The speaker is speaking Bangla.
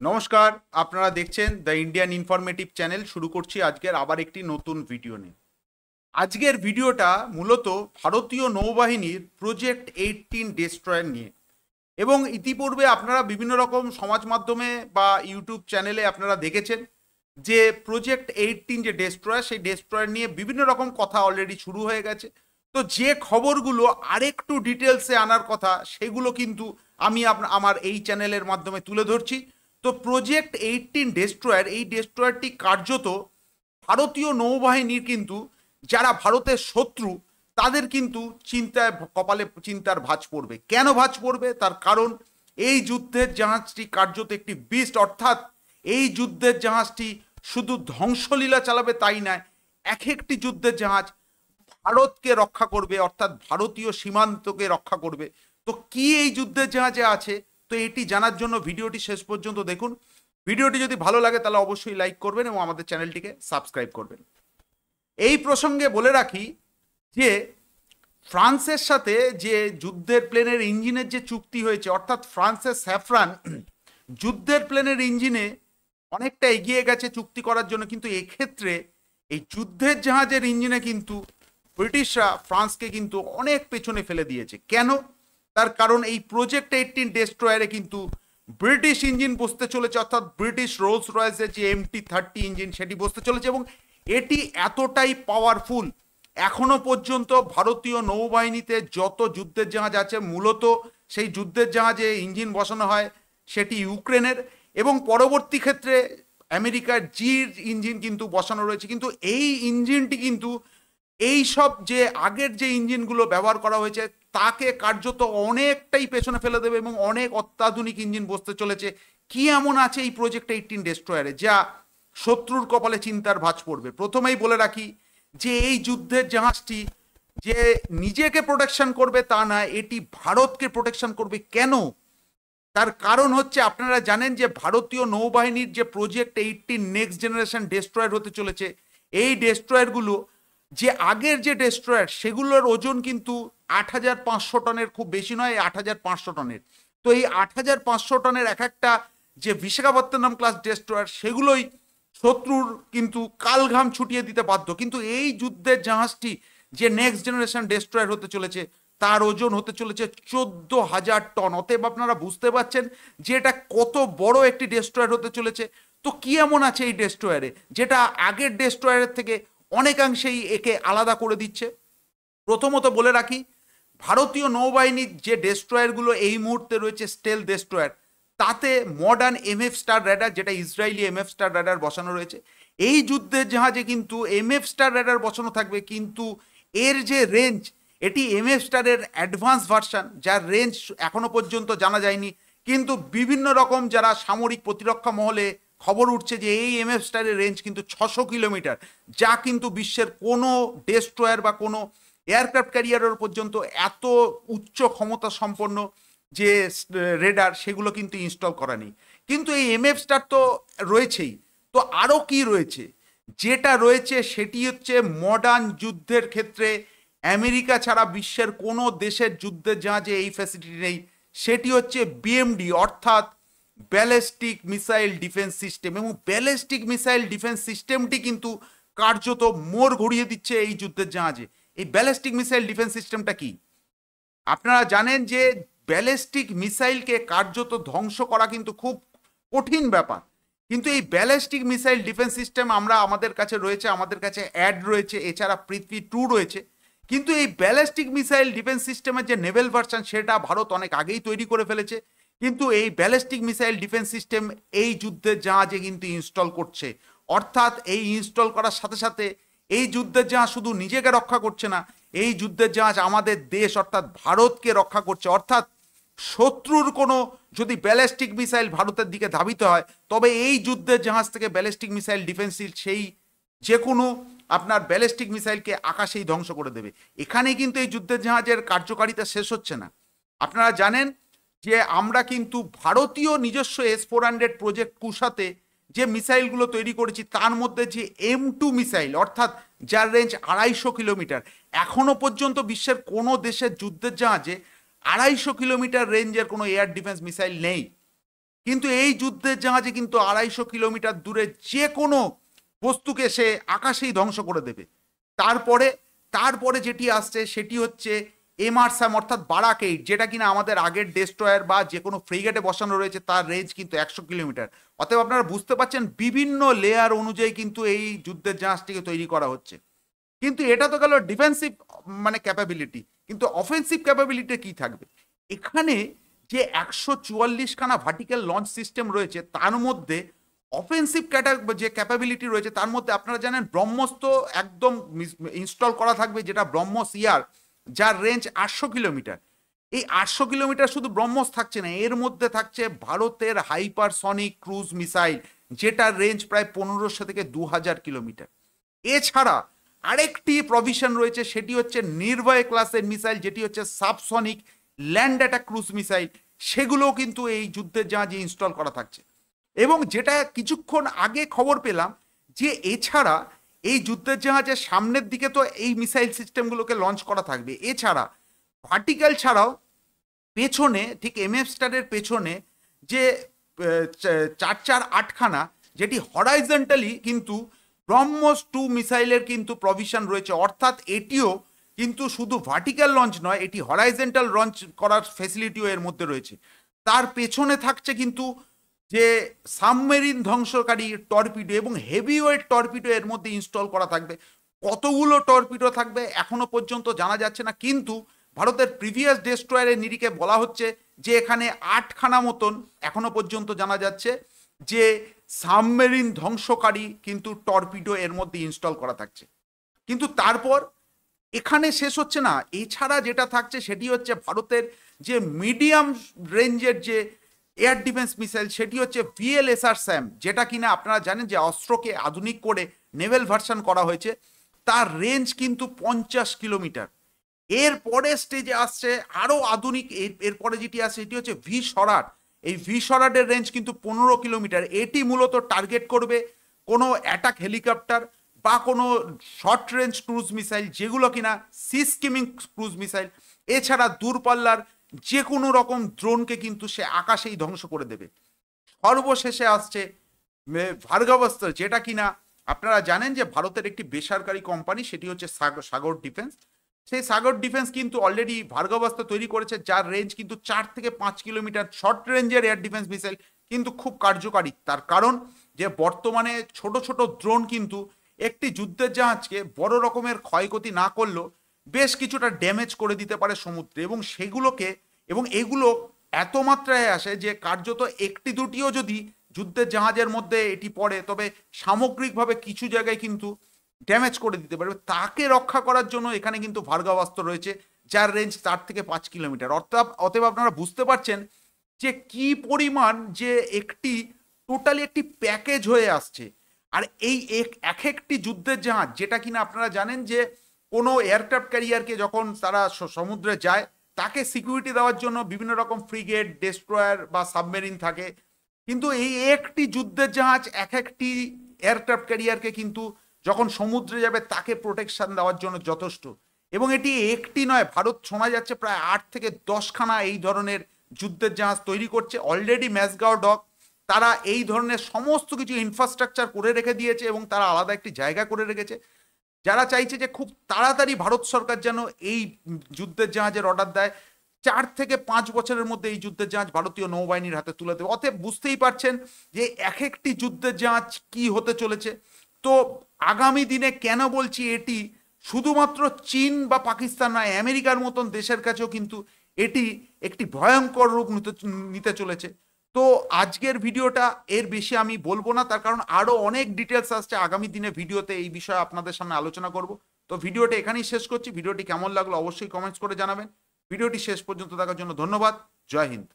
নমস্কার, আপনারা দেখছেন দ্য ইন্ডিয়ান ইনফরমেটিভ চ্যানেল। শুরু করছি আজকের আবার একটি নতুন ভিডিও নিয়ে। আজকের ভিডিওটা মূলত ভারতীয় নৌবাহিনীর প্রজেক্ট 18 ডেস্ট্রয়ার নিয়ে। এবং ইতিপূর্বে আপনারা বিভিন্ন রকম সমাজ মাধ্যমে বা ইউটিউব চ্যানেলে আপনারা দেখেছেন যে প্রজেক্ট 18 যে ডেস্ট্রয়ার, সেই ডেস্ট্রয়ার নিয়ে বিভিন্ন রকম কথা অলরেডি শুরু হয়ে গেছে। তো যে খবরগুলো আরেকটু ডিটেলসে আনার কথা সেগুলো কিন্তু আমি আমার এই চ্যানেলের মাধ্যমে তুলে ধরছি। তো প্রজেক্ট 18 ডেস্ট্রয়ার, এই ডেস্ট্রয়ারটি কার্যত ভারতীয় নৌবাহিনীর কিন্তু যারা ভারতের শত্রু তাদের কিন্তু চিন্তায় কপালে চিন্তার ভাঁজ পড়বে। কেন ভাঁজ পড়বে? তার কারণ এই যুদ্ধের জাহাজটি কার্যত একটি বিস্ট, অর্থাৎ এই যুদ্ধের জাহাজটি শুধু ধ্বংসলীলা চালাবে তাই নয়, এক একটি যুদ্ধের জাহাজ ভারতকে রক্ষা করবে, অর্থাৎ ভারতীয় সীমান্তকে রক্ষা করবে। তো কি এই যুদ্ধের জাহাজে আছে, তো এটি জানার জন্য ভিডিওটি শেষ পর্যন্ত দেখুন। ভিডিওটি যদি ভালো লাগে তাহলে অবশ্যই লাইক করবেন এবং আমাদের চ্যানেলটিকে সাবস্ক্রাইব করবেন। এই প্রসঙ্গে বলে রাখি যে ফ্রান্সের সাথে যে যুদ্ধের প্লেনের ইঞ্জিনের যে চুক্তি হয়েছে, অর্থাৎ ফ্রান্সের স্যাফরান যুদ্ধের প্লেনের ইঞ্জিনে অনেকটা এগিয়ে গেছে চুক্তি করার জন্য, কিন্তু এক্ষেত্রে এই যুদ্ধের জাহাজের ইঞ্জিনে কিন্তু ব্রিটিশরা ফ্রান্সকে কিন্তু অনেক পেছনে ফেলে দিয়েছে। কেন? তার কারণ এই প্রজেক্ট 18 ডেস্ট্রয়ারে কিন্তু ব্রিটিশ ইঞ্জিন বসতে চলেছে, অর্থাৎ ব্রিটিশ রোলস রয়েসের যে MT-30 ইঞ্জিন সেটি বসতে চলেছে এবং এটি এতটাই পাওয়ারফুল। এখনো পর্যন্ত ভারতীয় নৌবাহিনীতে যত যুদ্ধের জাহাজ আছে মূলত সেই যুদ্ধের জাহাজে ইঞ্জিন বসানো হয় সেটি ইউক্রেনের, এবং পরবর্তী ক্ষেত্রে আমেরিকার জির ইঞ্জিন কিন্তু বসানো রয়েছে। কিন্তু এই ইঞ্জিনটি কিন্তু এই সব যে আগের যে ইঞ্জিনগুলো ব্যবহার করা হয়েছে তাকে কার্যত অনেকটাই পেছনে ফেলে দেবে এবং অনেক অত্যাধুনিক ইঞ্জিন বসতে চলেছে। কি এমন আছে এই প্রজেক্ট 18 ডেস্ট্রয়ারে যা শত্রুর কপালে চিন্তার ভাঁজ পড়বে? প্রথমেই বলে রাখি যে এই যুদ্ধের জাহাজটি যে নিজেকে প্রোটেকশন করবে তা না, এটি ভারতকে প্রোটেকশন করবে। কেন? তার কারণ হচ্ছে আপনারা জানেন যে ভারতীয় নৌবাহিনীর যে প্রজেক্ট 18 নেক্সট জেনারেশন ডেস্ট্রয়ার হতে চলেছে, এই ডেস্ট্রয়ারগুলো যে আগের যে ডেস্ট্রয়ার সেগুলোর ওজন কিন্তু 8,500 টনের, খুব বেশি নয়, 8,500 টনের। তো এই 8,500 টনের এক একটা যে বিশাখাপত্তনম ক্লাস ডেস্ট্রয়ার সেগুলোই শত্রুর কিন্তু কালঘাম ছুটিয়ে দিতে বাধ্য। কিন্তু এই যুদ্ধের জাহাজটি যে নেক্সট জেনারেশন ডেস্ট্রয়ার হতে চলেছে তার ওজন হতে চলেছে 14,000 টন। অতএব আপনারা বুঝতে পারছেন যে এটা কত বড় একটি ডেস্ট্রয়ার হতে চলেছে। তো কি এমন আছে এই ডেস্ট্রয়ারে যেটা আগের ডেস্ট্রয়ারের থেকে অনেকাংশেই একে আলাদা করে দিচ্ছে? প্রথমত বলে রাখি, ভারতীয় নৌবাহিনীর যে ডেস্ট্রয়ারগুলো এই মুহূর্তে রয়েছে স্টেল ডেস্ট্রয়ার, তাতে মডার্ন MF স্টার রেডার, যেটা ইসরায়েলি MF স্টার রেডার বসানো রয়েছে। এই যুদ্ধের জাহাজে কিন্তু MF স্টার রেডার বসানো থাকবে, কিন্তু এর যে রেঞ্জ, এটি MF স্টারের অ্যাডভান্স ভার্সন, যার রেঞ্জ এখনো পর্যন্ত জানা যায়নি। কিন্তু বিভিন্ন রকম যারা সামরিক প্রতিরক্ষা মহলে খবর উঠছে যে এই MF স্টারের রেঞ্জ কিন্তু 600 কিলোমিটার, যা কিন্তু বিশ্বের কোনো ডেস্ট্রয়ার বা কোনো এয়ারক্রাফট ক্যারিয়ারের পর্যন্ত এত উচ্চ ক্ষমতা সম্পন্ন যে রেডার সেগুলো কিন্তু ইনস্টল করা নেই। কিন্তু এই MF স্টার তো রয়েছেই, তো আরও কি রয়েছে? যেটা রয়েছে সেটি হচ্ছে মডার্ন যুদ্ধের ক্ষেত্রে আমেরিকা ছাড়া বিশ্বের কোনো দেশের যুদ্ধের জাহাজে এই ফ্যাসিলিটি নেই। সেটি হচ্ছে BMD, অর্থাৎ ব্যালিস্টিক মিসাইল ডিফেন্স সিস্টেম। এবং ব্যালিস্টিক মিসাইল ডিফেন্স সিস্টেমটি কিন্তু কার্যত মোড় ঘুরিয়ে দিচ্ছে এই যুদ্ধের জাহাজে। এই ব্যালিস্টিক মিসাইল ডিফেন্স সিস্টেমটা কি? আপনারা জানেন যে ব্যালিস্টিক মিসাইলকে কার্যত ধ্বংস করা কিন্তু খুব কঠিন ব্যাপার। কিন্তু এই ব্যালিস্টিক মিসাইল ডিফেন্স সিস্টেম আমাদের কাছে রয়েছে, আমাদের কাছে অ্যাড রয়েছে, এছাড়া পৃথ্বী 2 রয়েছে। কিন্তু এই ব্যালিস্টিক মিসাইল ডিফেন্স সিস্টেমের যে নেভেল ভার্সন সেটা ভারত অনেক আগেই তৈরি করে ফেলেছে। কিন্তু এই ব্যালিস্টিক মিসাইল ডিফেন্স সিস্টেম এই যুদ্ধের জাহাজে কিন্তু ইনস্টল করছে। অর্থাৎ এই ইনস্টল করার সাথে সাথে এই যুদ্ধের জাহাজ শুধু নিজেকে রক্ষা করছে না, এই যুদ্ধের জাহাজ আমাদের দেশ অর্থাৎ ভারতকে রক্ষা করছে। অর্থাৎ শত্রুর কোনো যদি ব্যালিস্টিক মিসাইল ভারতের দিকে ধাবিত হয় তবে এই যুদ্ধের জাহাজ থেকে ব্যালিস্টিক মিসাইল ডিফেন্স সেই যে কোনো আপনার ব্যালিস্টিক মিসাইলকে আকাশেই ধ্বংস করে দেবে। এখানেই কিন্তু এই যুদ্ধের জাহাজের কার্যকারিতা শেষ হচ্ছে না। আপনারা জানেন যে আমরা কিন্তু ভারতীয় নিজস্ব S-400 প্রজেক্ট কুশাতে যে মিসাইলগুলো তৈরি করেছি তার মধ্যে যে M2 মিসাইল, অর্থাৎ যার রেঞ্জ 250 কিলোমিটার, এখনো পর্যন্ত বিশ্বের কোনো দেশের যুদ্ধের জাহাজে 250 কিলোমিটার রেঞ্জের কোনো এয়ার ডিফেন্স মিসাইল নেই। কিন্তু এই যুদ্ধের জাহাজে কিন্তু 250 কিলোমিটার দূরে যে কোনো বস্তুকে সে আকাশেই ধ্বংস করে দেবে। তারপরে তারপরে যেটি আসছে সেটি হচ্ছে এমআরস্যাম অর্থাৎ বারাক 8, যেটা কিনা আমাদের আগের ডেস্ট্রয়ার বা যে কোনো ফ্রিগেটে বসানো রয়েছে, তার রেঞ্জ কিন্তু 100 কিলোমিটার। অতএব আপনারা বুঝতে পারছেন বিভিন্ন লেয়ার অনুযায়ী কিন্তু এই যুদ্ধের জাহাজটিকে তৈরি করা হচ্ছে। কিন্তু এটা তো গেল ডিফেন্সিভ মানে ক্যাপাবিলিটি, কিন্তু অফেন্সিভ ক্যাপাবিলিটি কি থাকবে? এখানে যে 144খানা ভার্টিক্যাল লঞ্চ সিস্টেম রয়েছে, তার মধ্যে অফেন্সিভ যে ক্যাপাবিলিটি রয়েছে তার মধ্যে আপনারা জানেন ব্রহ্মস্ত্র একদম ইনস্টল করা থাকবে, যেটা ব্রহ্মস ইয়ার, যার রেঞ্জ 800 কিলোমিটার। এই 800 কিলোমিটার শুধু ব্রহ্মস থাকছে না, এর মধ্যে থাকছে ভারতের হাইপারসনিক ক্রুজ মিসাইল, যেটার রেঞ্জ প্রায় 1500 থেকে 2000 কিলোমিটার। এছাড়া আরেকটি প্রভিশন রয়েছে, সেটি হচ্ছে নির্ভয় ক্লাসের মিসাইল, যেটি হচ্ছে subsonic land attack cruise missile, সেগুলোও কিন্তু এই যুদ্ধের জাহাজে ইনস্টল করা থাকছে। এবং যেটা কিছুক্ষণ আগে খবর পেলাম যে এছাড়া এই যুদ্ধের জাহাজের সামনের দিকে তো এই মিসাইল সিস্টেমগুলোকে লঞ্চ করা থাকবে, এছাড়া ভার্টিক্যাল ছাড়াও পেছনে ঠিক এমএফ স্টারের পেছনে যে 448খানা, যেটি হরাইজন্টালি কিন্তু ব্রহ্মস 2 মিসাইলের কিন্তু প্রভিশন রয়েছে, অর্থাৎ এটিও কিন্তু শুধু ভার্টিক্যাল লঞ্চ নয়, এটি হরাইজন্টাল লঞ্চ করার ফেসিলিটিও এর মধ্যে রয়েছে। তার পেছনে থাকছে কিন্তু যে সাবমেরিন ধ্বংসকারী টর্পিডো এবং হেভিওয়েট টর্পিডো এর মধ্যে ইনস্টল করা থাকবে। কতগুলো টর্পিডো থাকবে এখনো পর্যন্ত জানা যাচ্ছে না, কিন্তু ভারতের প্রিভিয়াস ডেস্ট্রয়ারের নিরিখে বলা হচ্ছে যে এখানে 8খানা মতন এখনো পর্যন্ত জানা যাচ্ছে যে সাবমেরিন ধ্বংসকারী কিন্তু টর্পিডো এর মধ্যে ইনস্টল করা থাকছে। কিন্তু তারপর এখানে শেষ হচ্ছে না, এছাড়া যেটা থাকছে সেটি হচ্ছে ভারতের যে মিডিয়াম রেঞ্জের যে এয়ার ডিফেন্স মিসাইল, সেটি হচ্ছে ভিএলএসআর স্যাম, যেটা কিনা আপনারা জানেন যে অস্ত্রকে আধুনিক করে নেভেল ভার্সন করা হয়েছে। তার রেঞ্জ কিন্তু 50 কিলোমিটার। এরপরে স্টেজে আসছে আরও আধুনিক, এরপরে যেটি আসছে এটি হচ্ছে ভি সরাট। এই ভি সরাটের রেঞ্জ কিন্তু 15 কিলোমিটার। এটি মূলত টার্গেট করবে কোনো অ্যাটাক হেলিকপ্টার বা কোনো শর্ট রেঞ্জ ক্রুজ মিসাইল, যেগুলো কিনা সি স্কিমিং ক্রুজ মিসাইল, এছাড়া দূরপাল্লার যে কোনো রকম ড্রোনকে কিন্তু সে আকাশেই ধ্বংস করে দেবে। সর্বশেষে আসছে ভার্গবাস্ত্র, যেটা কিনা আপনারা জানেন যে ভারতের একটি বেসরকারি কোম্পানি, সেটি হচ্ছে সাগর ডিফেন্স। সেই সাগর ডিফেন্স কিন্তু অলরেডি ভার্গবাস্ত্র তৈরি করেছে, যার রেঞ্জ কিন্তু 4 থেকে 5 কিলোমিটার। শর্ট রেঞ্জের এয়ার ডিফেন্স মিসাইল কিন্তু খুব কার্যকারী, তার কারণ যে বর্তমানে ছোট ছোট ড্রোন কিন্তু একটি যুদ্ধের জাহাজকে বড় রকমের ক্ষয়ক্ষতি না করলেও বেশ কিছুটা ড্যামেজ করে দিতে পারে সমুদ্রে, এবং এগুলো এত মাত্রায় আসে যে কার্যত একটি দুটিও যদি যুদ্ধের জাহাজের মধ্যে এটি পড়ে, তবে সামগ্রিকভাবে কিছু জায়গায় কিন্তু ড্যামেজ করে দিতে পারবে। তাকে রক্ষা করার জন্য এখানে কিন্তু ভার্গবাস্ত্র রয়েছে, যার রেঞ্জ 4 থেকে 5 কিলোমিটার। অতএব আপনারা বুঝতে পারছেন যে কি পরিমাণ যে একটি টোটালি একটি প্যাকেজ হয়ে আসছে। আর এই এক একটি যুদ্ধের জাহাজ, যেটা কিনা আপনারা জানেন যে কোনো এয়ারক্রাফট ক্যারিয়ারকে যখন তারা সমুদ্রে যায়, তাকে সিকিউরিটি দেওয়ার জন্য বিভিন্ন রকম ফ্রিগেট, ডেস্ট্রয়ার বা সাবমেরিন থাকে, কিন্তু এই একটি যুদ্ধের জাহাজ এক একটি এয়ারক্রাফট ক্যারিয়ারকে কিন্তু যখন সমুদ্রে যাবে তাকে প্রোটেকশন দেওয়ার জন্য যথেষ্ট। এবং এটি একটি নয়, ভারত শোনা যাচ্ছে প্রায় 8 থেকে 10খানা এই ধরনের যুদ্ধের জাহাজ তৈরি করছে। অলরেডি ম্যাসগাঁও ডক তারা এই ধরনের সমস্ত কিছু ইনফ্রাস্ট্রাকচার করে রেখে দিয়েছে এবং তারা আলাদা একটি জায়গা করে রেখেছে, যারা চাইছে যে খুব তাড়াতাড়ি ভারত সরকার যেন এই যুদ্ধের জাহাজের অর্ডার দেয়। 4 থেকে 5 বছরের মধ্যে এই যুদ্ধের জাহাজ ভারতীয় নৌবাহিনীর হাতে তুলে দেবে। অতএব বুঝতেই পারছেন যে এক একটি যুদ্ধের জাহাজ কি হতে চলেছে। তো আগামী দিনে কেন বলছি এটি শুধুমাত্র চীন বা পাকিস্তান নয়, আমেরিকার মতন দেশের কাছেও কিন্তু এটি একটি ভয়ঙ্কর রূপ নিতে চলেছে। তো আজকের ভিডিওটা এর বেশি আমি বলবো না, তার কারণ আরো অনেক ডিটেলস আসছে আগামী দিনে ভিডিওতে, এই বিষয়ে আপনাদের সামনে আলোচনা করব। তো ভিডিওটা এখানেই শেষ করছি। ভিডিওটি কেমন লাগলো অবশ্যই কমেন্টস করে জানাবেন। ভিডিওটি শেষ পর্যন্ত দেখার জন্য ধন্যবাদ। জয় হিন্দ।